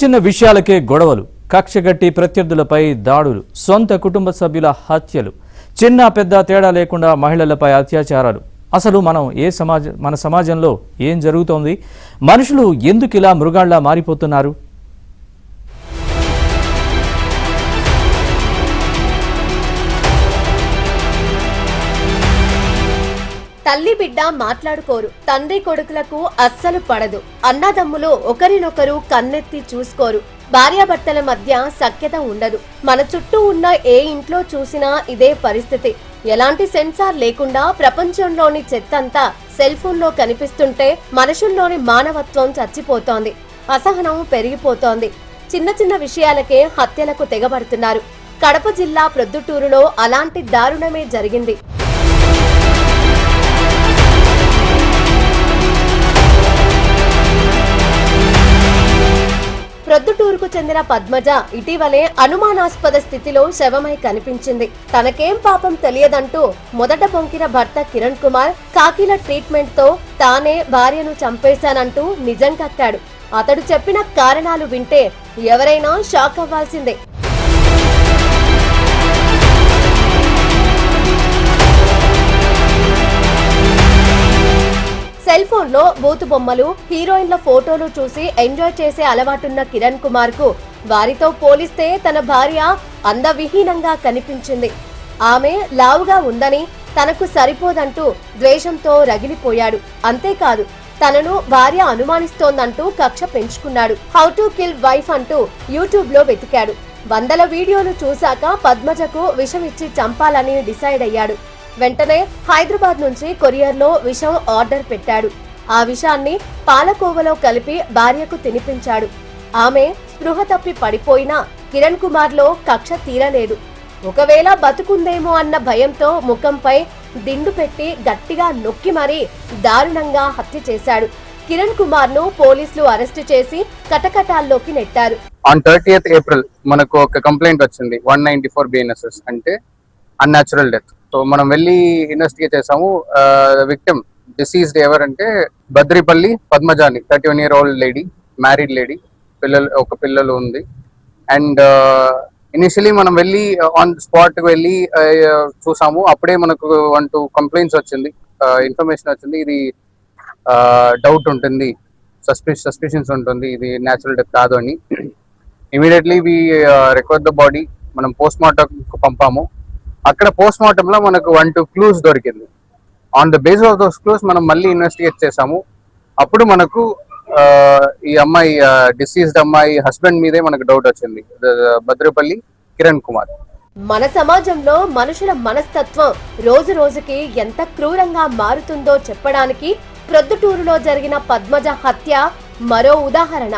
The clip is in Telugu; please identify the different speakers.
Speaker 1: చిన్న విషయాలకే గొడవలు, కక్షగట్టి ప్రత్యర్థులపై దాడులు, సొంత కుటుంబ సభ్యుల హత్యలు, చిన్న పెద్ద తేడా లేకుండా మహిళలపై అత్యాచారాలు. అసలు మన సమాజంలో ఏం జరుగుతోంది? మనుషులు ఎందుకు ఇలా మృగాళ్లా మారిపోతున్నారు?
Speaker 2: తల్లి బిడ్డ మాట్లాడుకోరు, తండ్రి కొడుకులకు అస్సలు పడదు, అన్నదమ్ములు ఒకరినొకరు కన్నెత్తి చూసుకోరు, భార్యాభర్తల మధ్య సఖ్యత ఉండదు. మన చుట్టూ ఉన్న ఏ ఇంట్లో చూసినా ఇదే పరిస్థితి. ఎలాంటి సెన్సార్ లేకుండా ప్రపంచంలోని చెత్తంతా సెల్ ఫోన్ లో కనిపిస్తుంటే మనుషుల్లోని మానవత్వం చచ్చిపోతోంది, అసహనం పెరిగిపోతోంది. చిన్న చిన్న విషయాలకే హత్యలకు తెగబడుతున్నారు. కడప జిల్లా ప్రొద్దుటూరులో అలాంటి దారుణమే జరిగింది. ప్రొద్దుటూరుకు చెందిన పద్మజ ఇటీవలే అనుమానాస్పద స్థితిలో శవమై కనిపించింది. తనకేం పాపం తెలియదంటూ మొదట పొంకిన భర్త కిరణ్ కుమార్ కాకిల ట్రీట్మెంట్ తో తానే భార్యను చంపేశానంటూ నిజం కక్కాడు. అతడు చెప్పిన కారణాలు వింటే ఎవరైనా షాక్ అవ్వాల్సిందే. సెల్ ఫోన్ లో బూతు బొమ్మలు, హీరోయిన్ల ఫోటోలు చూసి ఎంజాయ్ చేసే అలవాటున్న కిరణ్ కుమార్ కు వారితో పోలిస్తే తన భార్య అందవిహీనంగా కనిపించింది. ఆమె లావుగా ఉందని, తనకు సరిపోదంటూ ద్వేషంతో రగిలిపోయాడు. అంతేకాదు, తనను భార్య అనుమానిస్తోందంటూ కక్ష పెంచుకున్నాడు. హౌ టు కిల్ వైఫ్ అంటూ యూట్యూబ్ లో వెతికాడు. వందల వీడియోలు చూశాక పద్మజకు విషం ఇచ్చి చంపాలని డిసైడ్ అయ్యాడు. వెంటనే హైదరాబాద్ నుంచి కొరియర్ లో విషం ఆర్డర్ పెట్టాడు. ఆ విషాన్ని పాలకోవలో కలిపి భార్యకు తినిపించాడు. ఆమె స్పృహ తప్పి పడిపోయినా కిరణ్ కుమార్ లో కక్ష తీరలేదు. ఒకవేళ బతుకుందేమో అన్న భయంతో ముఖంపై దిండు పెట్టి గట్టిగా నొక్కి మరీ దారుణంగా హత్య చేశాడు. కిరణ్ కుమార్ ను పోలీసులు అరెస్టు చేసి కటకటాల్లోకి నెట్టారు.
Speaker 3: ఆన్ 30th April మనకు ఒక కంప్లైంట్ వచ్చింది, 194 BNSS అంటే అన్యాచురల్ డెత్. సో మనం వెళ్ళి ఇన్వెస్టిగేట్ చేసాము. విక్టిమ్ డిసీజ్డ్ ఎవరంటే బద్రిపల్లి పద్మజాని, 31 year old lady, married lady, ఒక పిల్లలు ఉంది. అండ్ ఇనిషియలీ మనం వెళ్ళి ఆన్ స్పాట్కి వెళ్ళి చూసాము. అప్పుడే మనకు 1-2 కంప్లైంట్స్ వచ్చింది, ఇన్ఫర్మేషన్ వచ్చింది, ఇది డౌట్ ఉంటుంది, సస్పిషన్స్ ఉంటుంది, ఇది న్యాచురల్ డెత్ కాదు అని. Immediately we recover the body, మనం పోస్ట్ మార్టంకు పంపాము. అక్కడ పోస్ట్ మార్టం లో మనకు 1-2 క్లూస్ దొరికింది. On the base of those clues మనం మళ్ళీ ఇన్వెస్టిగేట్ చేసాము. అప్పుడు మనకు ఈ అమ్మాయి డిసీజ్డ్ అమ్మాయి హస్బెండ్ మీదే మనకు డౌట్ వచ్చింది, భద్రపల్లి కిరణ్ కుమార్.
Speaker 2: మన సమాజంలో మనుషుల మనస్తత్వం రోజు రోజుకి ఎంత క్రూరంగా మారుతుందో చెప్పడానికి ప్రొద్దుటూరులో జరిగిన పద్మజ హత్య మరో ఉదాహరణ.